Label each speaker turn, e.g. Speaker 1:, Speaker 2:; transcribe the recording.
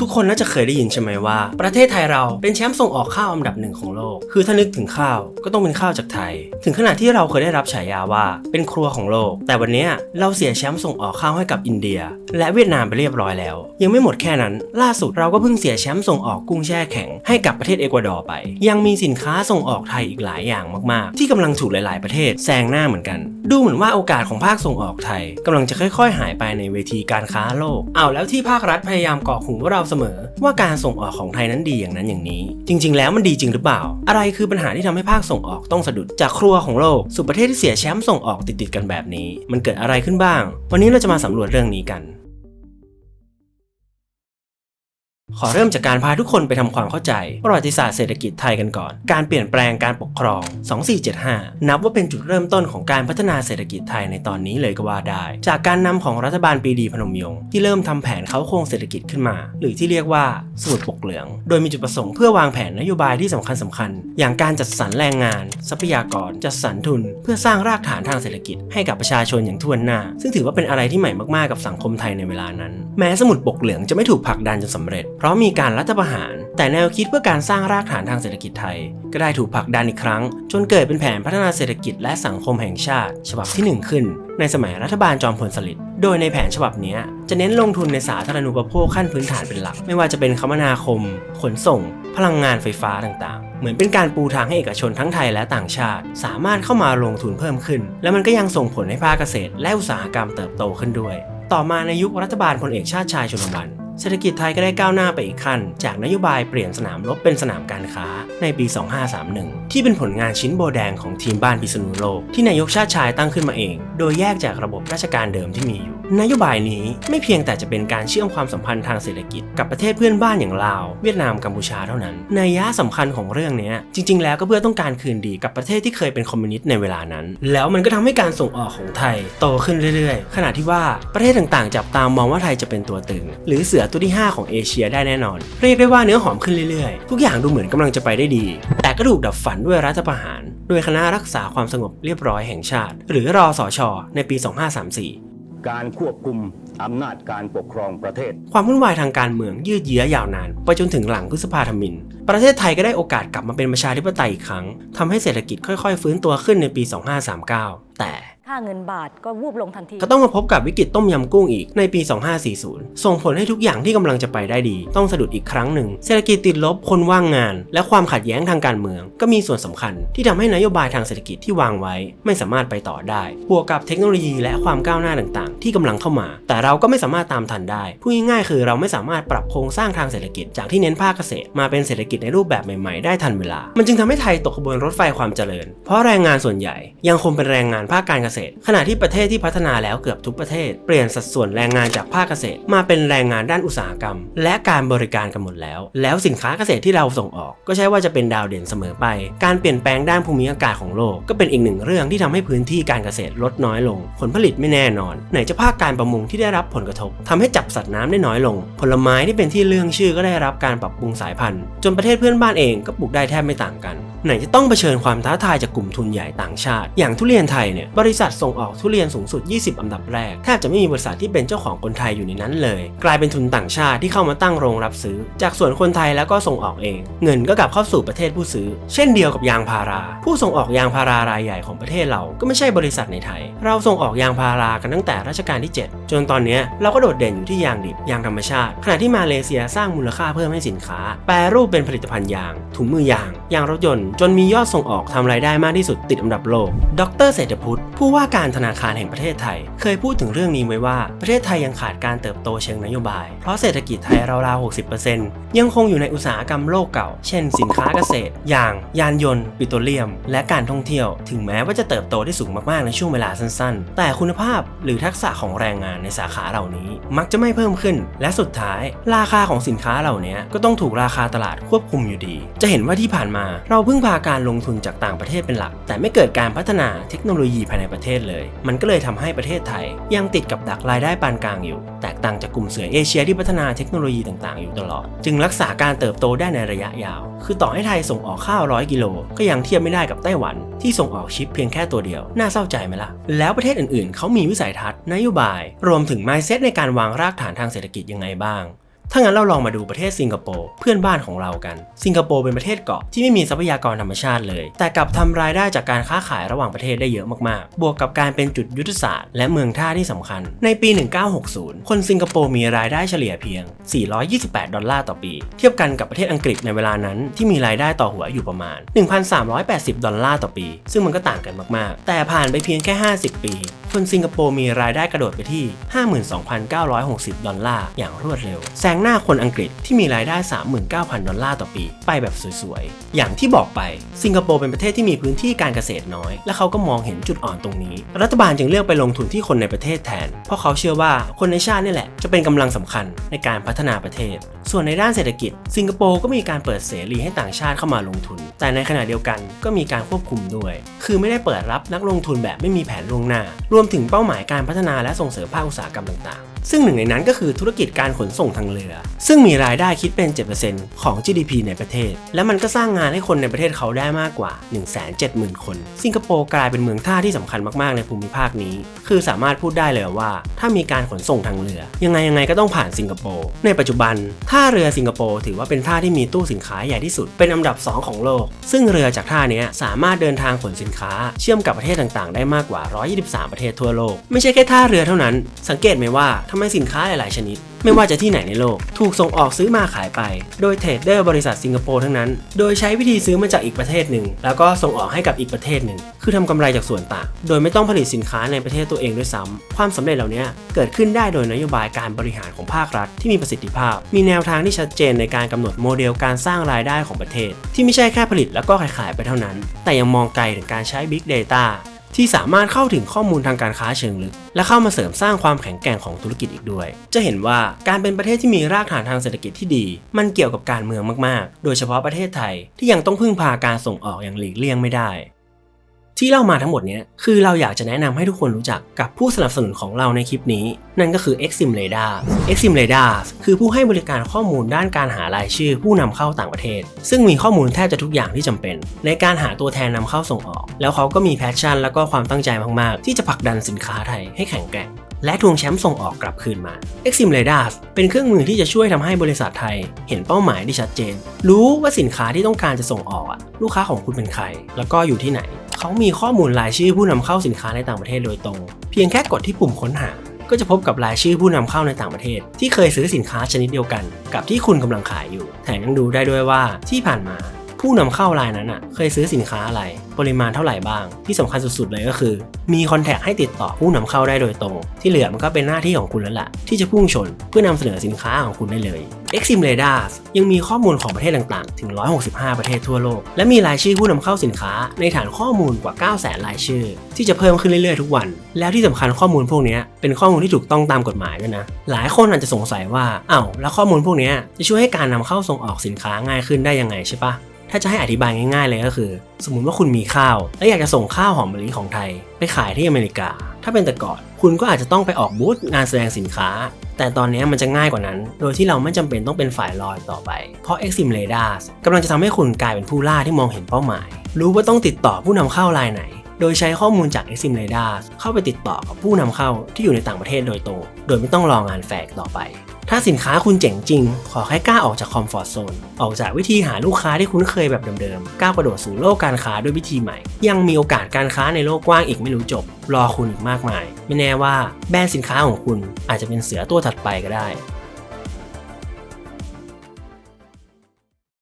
Speaker 1: ทุกคนน่าจะเคยได้ยินใช่ไหมว่าประเทศไทยเราเป็นแชมป์ส่งออกข้าวอันดับหนึ่งของโลกคือถ้านึกถึงข้าวก็ต้องเป็นข้าวจากไทยถึงขนาดที่เราเคยได้รับฉายาว่าเป็นครัวของโลกแต่วันนี้เราเสียแชมป์ส่งออกข้าวให้กับอินเดียและเวียดนามไปเรียบร้อยแล้วยังไม่หมดแค่นั้นล่าสุดเราก็เพิ่งเสียแชมป์ส่งออกกุ้งแช่แข็งให้กับประเทศเอกวาดอร์ไปยังมีสินค้าส่งออกไทยอีกหลายอย่างมากๆที่กำลังถูกหลายๆประเทศแซงหน้าเหมือนกันดูเหมือนว่าโอกาสของภาคส่งออกไทยกำลังจะค่อยๆหายไปในเวทีการค้าโลกเอาแล้วที่ภาครัฐพยายามเกาะหูเราเสมอว่าการส่งออกของไทยนั้นดีอย่างนั้นอย่างนี้จริงๆแล้วมันดีจริงหรือเปล่าอะไรคือปัญหาที่ทำให้ภาคส่งออกต้องสะดุดจากครัวของโลกสู่ประเทศที่เสียแชมป์ส่งออกติดๆกันแบบนี้มันเกิดอะไรขึ้นบ้างวันนี้เราจะมาสำรวจเรื่องนี้กันขอเริ่มจากการพาทุกคนไปทำความเข้าใจประวัติศาสตร์เศรษฐกิจไทยกันก่อนการเปลี่ยนแปลงการปกครอง 2475 นับว่าเป็นจุดเริ่มต้นของการพัฒนาเศรษฐกิจไทยในตอนนี้เลยก็ว่าได้จากการนำของรัฐบาลปรีดีพนมยงค์ที่เริ่มทำแผนเค้าโครงเศรษฐกิจขึ้นมาหรือที่เรียกว่าสมุดปกเหลืองโดยมีจุดประสงค์เพื่อวางแผนนโยบายที่สำคัญอย่างการจัดสรรแรงงานทรัพยากรจัดสรรทุนเพื่อสร้างรากฐานทางเศรษฐกิจให้กับประชาชนอย่างทั่วหน้าซึ่งถือว่าเป็นอะไรที่ใหม่มากๆกับสังคมไทยในเวลานั้นแม้สมุดปกเหลืองจะไม่ถูกผลักดันจนสำเร็จเพราะมีการรัฐประหารแต่แนวคิดเพื่อการสร้างรากฐานทางเศรษฐกิจไทยก็ได้ถูกผลักดันอีกครั้งจนเกิดเป็นแผนพัฒนาเศรษฐกิจและสังคมแห่งชาติฉบับที่1ขึ้นในสมัยรัฐบาลจอมพลสฤษดิ์โดยในแผนฉบับนี้จะเน้นลงทุนในสาธารณูปโภคขั้นพื้นฐานเป็นหลักไม่ว่าจะเป็นคมนาคมขนส่งพลังงานไฟฟ้าต่างๆเหมือนเป็นการปูทางให้เอกชนทั้งไทยและต่างชาติสามารถเข้ามาลงทุนเพิ่มขึ้นและมันก็ยังส่งผลให้ภาคเกษตรและอุตสาหกรรมเติบโตขึ้นด้วยต่อมาในยุครัฐบาลพลเอกชาติชายชุนวันเศรษฐกิจไทยก็ได้ก้าวหน้าไปอีกขั้นจากนโยบายเปลี่ยนสนามรบเป็นสนามการค้าในปี 2531 ที่เป็นผลงานชิ้นโบแดงของทีมบ้านพิษณุโลกที่นายกชาติชายตั้งขึ้นมาเองโดยแยกจากระบบราชการเดิมที่มีอยู่นโยบายนี้ไม่เพียงแต่จะเป็นการเชื่อมความสัมพันธ์ทางเศรษฐกิจกับประเทศเพื่อนบ้านอย่างลาวเวียดนามกัมพูชาเท่านั้นนัยยะสำคัญของเรื่องนี้จริงๆแล้วก็เพื่อต้องการคืนดีกับประเทศที่เคยเป็นคอมมิวนิสต์ในเวลานั้นแล้วมันก็ทำให้การส่งออกของไทยโตขึ้นเรื่อยๆขณะที่ว่าประเทศต่างๆจับตามองว่าไทยจะเป็นตัวตึงหรือเสือตัวที่5ของเอเชียได้แน่นอนเรียกได้ว่าเนื้อหอมขึ้นเรื่อยๆทุกอย่างดูเหมือนกำลังจะไปได้ดีแต่ก็ถูกดับฝันด้วยรัฐประหารโดยคณะรักษาความสงบเรียบร้อยแห่งชาติหรือรสช.ในปี 2534
Speaker 2: การควบคุมอำนาจการปกครองประเทศค
Speaker 1: วามวุ่นวายทางการเมืองยืดเยื้อยาวนานไปจนถึงหลังพฤษภาธมิฬประเทศไทยก็ได้โอกาสกลับมาเป็นประชาธิปไตยอีกครั้งทำให้เศรษฐกิจค่อยๆฟื้นตัวขึ้นในปี 2539 แต่ค
Speaker 3: ่าเงินบาทก็วูบลงทันทีก
Speaker 1: ็ต้องมาพบกับวิกฤตต้มยำกุ้งอีกในปี 2540 ส่งผลให้ทุกอย่างที่กำลังจะไปได้ดีต้องสะดุดอีกครั้งหนึ่งเศรษฐกิจติดลบคนว่างงานและความขัดแย้งทางการเมืองก็มีส่วนสำคัญที่ทำให้นโยบายทางเศรษฐกิจที่วางไว้ไม่สามารถไปต่อได้บวกกับเทคโนโลยีและความก้าวหน้าต่างๆที่กำลังเข้ามาแต่เราก็ไม่สามารถตามทันได้พูดง่ายๆคือเราไม่สามารถปรับโครงสร้างทางเศรษฐกิจจากที่เน้นภาคเกษตรมาเป็นเศรษฐกิจในรูปแบบใหม่ๆได้ทันเวลามันจึงทำให้ไทยตกขบวนรถไฟความเจริญเพราะแรงงานส่วนใหญ่ยังคงเป็นแรงงานภาคการเกษตรขณะที่ประเทศที่พัฒนาแล้วเกือบทุกประเทศเปลี่ยนสัดส่วนแรงงานจากภาคเกษตรมาเป็นแรงงานด้านอุตสาหกรรมและการบริการกันหมดแล้วสินค้าเกษตรที่เราส่งออกก็ใช่ว่าจะเป็นดาวเด่นเสมอไปการเปลี่ยนแปลงด้านภูมิอากาศของโลกก็เป็นอีกหนึ่งเรื่องที่ทำให้พื้นที่การเกษตรลดน้อยลงผลผลิตไม่แน่นอนไหนจะภาคการประมงที่ได้รับผลกระทบทำให้จับสัตว์น้ำได้น้อยลงผลไม้ที่เป็นที่เรื่องชื่อก็ได้รับการปรับปรุงสายพันธุ์จนประเทศเพื่อนบ้านเองก็ปลูกได้แทบไม่ต่างกันไหนจะต้องเผชิญความท้าทายจากกลุ่มทุนใหญ่ต่างชาติอย่างทุเรียนไทยเนี่ยบริษัทส่งออกทุเรียนสูงสุด20อันดับแรกแทบจะไม่มีบริษัทที่เป็นเจ้าของคนไทยอยู่ในนั้นเลยกลายเป็นทุนต่างชาติที่เข้ามาตั้งโรงรับซื้อจากส่วนคนไทยแล้วก็ส่งออกเองเงินก็กลับเข้าสู่ประเทศผู้ซื้อเช่นเดียวกับยางพาราผู้ส่งออกยางพารารายใหญ่ของประเทศเราก็ไม่ใช่บริษัทในไทยเราส่งออกยางพารากันตั้งแต่รัชกาลที่7จนตอนนี้เราก็โดดเด่นอยู่ที่ยางดิบยางธรรมชาติขณะที่มาเลเซียสร้างมูลค่าเพิ่มให้สินค้าแปรรูปเป็นผลิตภัณฑ์ยางถุงมือยางยางรถยนต์จนมียอดส่งออกทำรายได้มากที่สุดติดอันดับโลกดร.เศรษฐพุทธผู้ว่าการธนาคารแห่งประเทศไทยเคยพูดถึงเรื่องนี้ไว้ว่าประเทศไทยยังขาดการเติบโตเชิงนโยบายเพราะเศรษฐกิจไทยราวๆ 60% ยังคงอยู่ในอุตสาหกรรมโลกเก่าเช่นสินค้าเกษตรยางยานยนต์ปิโตรเลียมและการท่องเที่ยวถึงแม้ว่าจะเติบโตได้สูงมากๆในช่วงเวลาสั้นๆแต่คุณภาพหรือทักษะของแรงงานในสาขาเหล่านี้มักจะไม่เพิ่มขึ้นและสุดท้ายราคาของสินค้าเหล่านี้ก็ต้องถูกราคาตลาดควบคุมอยู่ดีจะเห็นว่าที่ผ่านมาเราพึ่งพาการลงทุนจากต่างประเทศเป็นหลักแต่ไม่เกิดการพัฒนาเทคโนโลยีภายในประเทศเลยมันก็เลยทำให้ประเทศไทยยังติดกับดักรายได้ปานกลางอยู่แตกต่างจากกลุ่มเสือเอเชียที่พัฒนาเทคโนโลยีต่างๆอยู่ตลอดจึงรักษาการเติบโตได้ในระยะยาวคือต่อให้ไทยส่งออกข้าว100 กิโลก็ยังเทียบไม่ได้กับไต้หวันที่ส่งออกชิปเพียงแค่ตัวเดียวน่าเศร้าใจไหมล่ะแล้วประเทศอื่นๆเขามีวิสัยทัศน์นโยบายรวมถึง mindset ในการวางรากฐานทางเศรษฐกิจยังไงบ้าง ถ้างั้นเราลองมาดูประเทศสิงคโปร์เพื่อนบ้านของเรากันสิงคโปร์เป็นประเทศเกาะที่ไม่มีทรัพยากรธรรมชาติเลยแต่กลับทำรายได้จากการค้าขายระหว่างประเทศได้เยอะมากๆบวกกับการเป็นจุดยุทธศาสตร์และเมืองท่าที่สำคัญในปี 1960 คนสิงคโปร์มีรายได้เฉลี่ยเพียง$428ต่อปีเทียบกันกับประเทศอังกฤษในเวลานั้นที่มีรายได้ต่อหัวอยู่ประมาณ$1,380ต่อปีซึ่งมันก็ต่างกันมากๆแต่ผ่านไปเพียงแค่50 ปีคนสิงคโปร์มีรายได้กระโดดไปที่$52,960อย่างรวดเร็วแซงหน้าคนอังกฤษที่มีรายได้$39,000ต่อปีไปแบบสวยๆอย่างที่บอกไปสิงคโปร์เป็นประเทศที่มีพื้นที่การเกษตรน้อยและเขาก็มองเห็นจุดอ่อนตรงนี้รัฐบาลจึงเลือกไปลงทุนที่คนในประเทศแทนเพราะเขาเชื่อว่าคนในชาตินี่แหละจะเป็นกำลังสำคัญในการพัฒนาประเทศส่วนในด้านเศรษฐกิจสิงคโปร์ก็มีการเปิดเสรีให้ต่างชาติเข้ามาลงทุนแต่ในขณะเดียวกันก็มีการควบคุมด้วยคือไม่ได้เปิดรับนักลงทุนแบบไม่มีแผนล่วงหน้ารวมถึงเป้าหมายการพัฒนาและส่งเสริมภาคอุตสาหกรรมต่างๆซึ่งหนึ่งในนั้นก็คือธุรกิจการขนส่งทางเรือซึ่งมีรายได้คิดเป็น 7% ของ GDP ในประเทศและมันก็สร้างงานให้คนในประเทศเขาได้มากกว่า 170,000 คนสิงคโปร์กลายเป็นเมืองท่าที่สำคัญมากๆในภูมิภาคนี้คือสามารถพูดได้เลยว่าถ้ามีการขนส่งทางเรือยังไงก็ต้องผ่านสิงคโปร์ในปัจจุบันท่าเรือสิงคโปร์ถือว่าเป็นท่าที่มีตู้สินค้าใหญ่ที่สุดเป็นอันดับ2ของโลกซึ่งเรือจากท่านี้สามารถเดินทางขนสินค้าเชื่อมกับประเทศต่างๆได้มากกว่า123ประเทศทั่วโลกไม่ใช่แค่ท่าเรือเท่านั้นสังเกตไหมว่าทำไมสินค้าหลายๆชนิดไม่ว่าจะที่ไหนในโลกถูกส่งออกซื้อมาขายไปโดยเทรดเดอร์บริษัทสิงคโปร์ทั้งนั้นโดยใช้วิธีซื้อมาจากอีกประเทศหนึ่งแล้วก็ส่งออกให้กับอีกประเทศหนึ่งคือทำกำไรจากส่วนต่างโดยไม่ต้องผลิตสินค้าในประเทศตัวเองด้วยซ้ำความสำเร็จเหล่านี้เกิดขึ้นได้โดยนโยบายการบริหารของภาครัฐที่มีประสิทธิภาพมีแนวทางที่ชัดเจนในการกำหนดโมเดลการสร้างรายได้ของประเทศที่ไม่ใช่แค่ผลิตแล้วก็ขายไปเท่านั้นแต่ยังมองไกลถึงการใช้ Big Dataที่สามารถเข้าถึงข้อมูลทางการค้าเชิงลึกและเข้ามาเสริมสร้างความแข็งแกร่งของธุรกิจอีกด้วยจะเห็นว่าการเป็นประเทศที่มีรากฐานทางเศรษฐกิจที่ดีมันเกี่ยวกับการเมืองมากๆโดยเฉพาะประเทศไทยที่ยังต้องพึ่งพาการส่งออกอย่างหลีกเลี่ยงไม่ได้ที่เล่ามาทั้งหมดนี้คือเราอยากจะแนะนำให้ทุกคนรู้จักกับผู้สนับสนุนของเราในคลิปนี้นั่นก็คือ Exim Radar Exim Radar คือผู้ให้บริการข้อมูลด้านการหารายชื่อผู้นำเข้าต่างประเทศซึ่งมีข้อมูลแทบจะทุกอย่างที่จำเป็นในการหาตัวแทนนำเข้าส่งออกแล้วเขาก็มีแพชชั่นแล้วก็ความตั้งใจมากๆที่จะผลักดันสินค้าไทยให้แข็งแกร่งและทวงแชมป์ส่งออกกลับคืนมา Exim Radar เป็นเครื่องมือที่จะช่วยทำให้บริษัทไทยเห็นเป้าหมายที่ชัดเจนรู้ว่าสินค้าที่ต้องการจะส่งออกลูกค้าของคุณเป็นใครแล้วก็อยู่ที่ไหนเขามีข้อมูลรายชื่อผู้นำเข้าสินค้าในต่างประเทศโดยตรงเพียงแค่กดที่ปุ่มค้นหาก็จะพบกับรายชื่อผู้นำเข้าในต่างประเทศที่เคยซื้อสินค้าชนิดเดียวกันกับที่คุณกำลังขายอยู่แถมยังดูได้ด้วยว่าที่ผ่านมาผู้นำเข้ารายนั้นเคยซื้อสินค้าอะไรปริมาณเท่าไหร่บ้างที่สำคัญสุดๆเลยก็คือมีคอนแทคให้ติดต่อผู้นำเข้าได้โดยตรงที่เหลือมันก็เป็นหน้าที่ของคุณแล้วล่ะที่จะพุ่งชนเพื่อนำเสนอสินค้าของคุณได้เลย Exim Radar ยังมีข้อมูลของประเทศต่างๆถึง165ประเทศทั่วโลกและมีรายชื่อผู้นำเข้าสินค้าในฐานข้อมูลกว่า 900,000 รายชื่อที่จะเพิ่มขึ้นเรื่อยๆทุกวันแล้วที่สำคัญข้อมูลพวกนี้เป็นข้อมูลที่ถูกต้องตามกฎหมายด้วยนะหลายคนอาจจะสงสัยว่าแล้วข้อมูลพวกนี้จะช่วยให้การนำเข้าส่งออกสินค้าง่ายขึ้นได้ยังไงใช่ปะถ้าจะให้อธิบายง่ายๆเลยก็คือสมมุติว่าคุณมีข้าวและอยากจะส่งข้าวหอมมะลิของไทยไปขายที่อเมริกาถ้าเป็นแต่ก่อนคุณก็อาจจะต้องไปออกบูธงานแสดงสินค้าแต่ตอนนี้มันจะง่ายกว่านั้นโดยที่เราไม่จำเป็นต้องเป็นฝ่ายรอต่อไปเพราะ Exim Radar กำลังจะทำให้คุณกลายเป็นผู้ล่าที่มองเห็นเป้าหมายรู้ว่าต้องติดต่อผู้นำเข้ารายไหนโดยใช้ข้อมูลจาก Exim Radar เข้าไปติดต่อกับผู้นำเข้าที่อยู่ในต่างประเทศโดยตรงโดยไม่ต้องรองานแฟกต่อไปถ้าสินค้าคุณเจ๋งจริงขอแค่กล้าออกจากคอมฟอร์ตโซนออกจากวิธีหาลูกค้าที่คุ้นเคยแบบเดิมๆก้าวกระโดดสู่โลกการค้าด้วยวิธีใหม่ยังมีโอกาสการค้าในโลกกว้างอีกไม่รู้จบรอคุณอีกมากมายไม่แน่ว่าแบรนด์สินค้าของคุณอาจจะเป็นเสือตัวถัดไปก็ได้